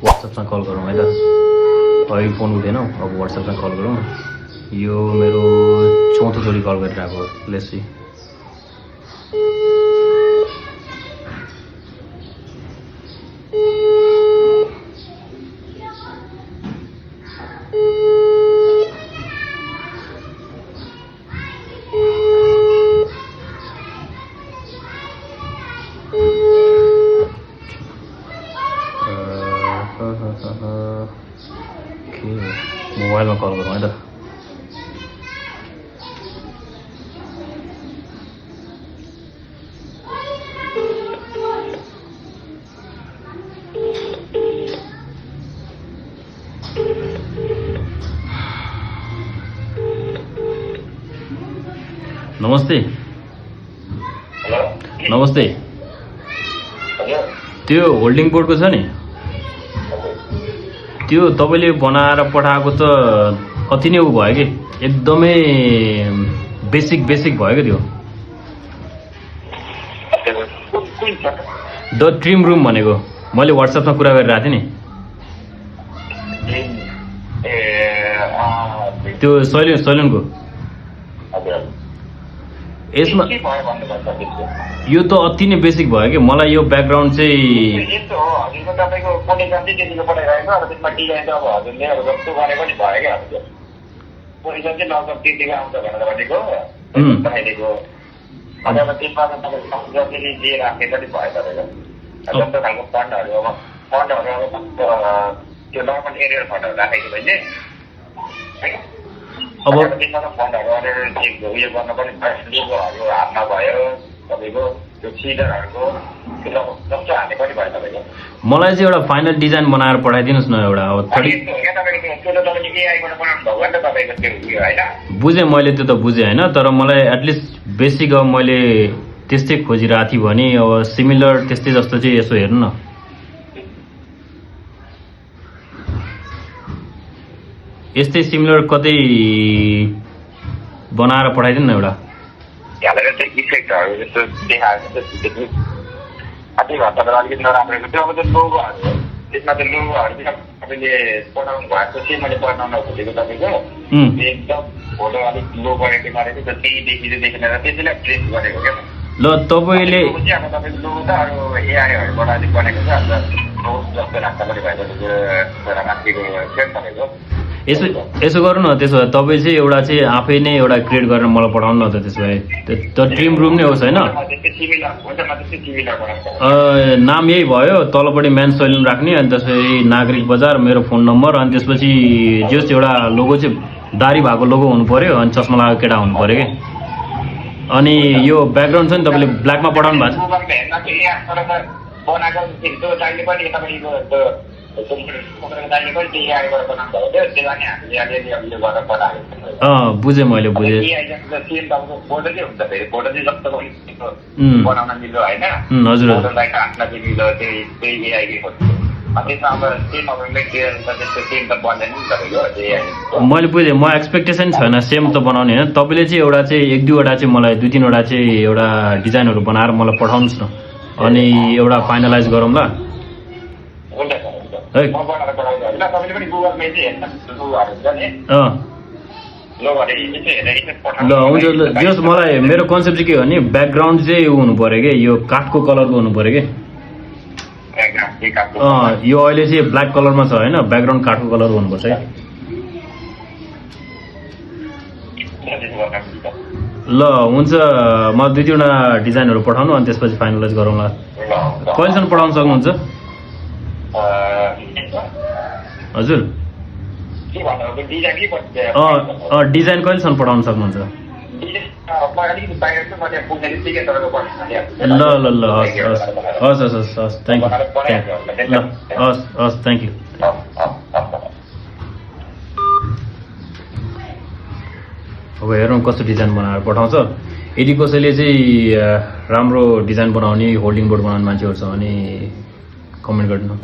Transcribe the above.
व्हाट्सएपमा call गरौँ है त। अहिले फोन उठेन, अब व्हाट्सएपमा कल गरौँ। यो मेरो चौथोचोटि कल गरिरहेको लेट्स सी। मोबाइलमा कल गरौँ है त। नमस्ते। नमस्ते। त्यो होल्डिङ बोर्डको छ नि, त्यो तपाईँले बनाएर पठाएको त अति नै उ भयो कि, एकदमै बेसिक भयो क्या त्यो। द ड्रिम रुम भनेको मैले व्हाट्सएपमा कुरा गरिरहेको थिएँ नि, त्यो सैलुनको। यसमा यो त अति नै बेसिक भयो कि, मलाई यो ब्याकग्राउन्ड चाहिँ अब मलाई चाहिँ एउटा फाइनल डिजाइन बनाएर पठाइदिनुहोस् न एउटा। अब बुझेँ मैले, त्यो त बुझेँ होइन, तर मलाई एटलिस्ट बेसिक अब मैले त्यस्तै खोजिरहेको थिएँ भने अब सिमिलर त्यस्तै जस्तो चाहिँ यसो हेर्नु न। यस्तै सिमिलर कतै बनाएर पठाइदिनु न एउटा। ल तपाईँले यसो गर्नु न, त्यसो भए तपाईँ चाहिँ एउटा चाहिँ आफै नै एउटा क्रिएट गरेर मलाई पठाउनु न त। त्यसो भए त ड्रिम रुम नै होस् होइन, नाम यही भयो, तलपट्टि म्यान सैलुन राख्ने, अनि त्यसपछि नागरिक बजार, मेरो फोन नम्बर, अनि त्यसपछि जस एउटा लोगो चाहिँ दारी भएको लोगो हुनु पर्यो, अनि चस्मा लगाएको केटा हुनु पर्यो कि। अनि यो ब्याकग्राउन्ड छ नि तपाईँले ब्ल्याकमा पठाउनु भएको बुझेँ मैले, बुझेँ। हजुर मैले बुझेँ, म एक्सपेक्टेसन छैन सेम त बनाउने होइन। तपाईँले चाहिँ एउटा चाहिँ एक दुईवटा चाहिँ मलाई दुई तिनवटा चाहिँ एउटा डिजाइनहरू बनाएर मलाई पठाउनुहोस् न, अनि एउटा फाइनलाइज गरौँ ल है। ल हुन्छ। जस मलाई मेरो कन्सेप्ट चाहिँ के हो भने ब्याकग्राउन्ड चाहिँ उ हुनु पऱ्यो कि, यो काठको कलरको हुनु पऱ्यो कि। यो अहिले चाहिँ ब्ल्याक कलरमा छ होइन, ब्याकग्राउन्ड काठको कलर हुनुपर्छ है। ल हुन्छ, म दुई तिनवटा डिजाइनहरू पठाउनु, अनि त्यसपछि फाइनलाइज गरौँला। कहिलेसम्म पठाउन सक्नुहुन्छ? हजुर डिजाइन कहिलेसम्म पठाउन सक्नुहुन्छ? ल ल ल हस् हस् हस् हस् हस् थ्याङ्क यू। ल हस् हस् थ्याङ्क यू। अब हेरौँ कस्तो डिजाइन बनाएर पठाउँछ। यदि कसैले चाहिँ राम्रो डिजाइन बनाउने होल्डिङ बोर्ड बनाउने मान्छेहरू छ भने कमेन्ट गर्नु।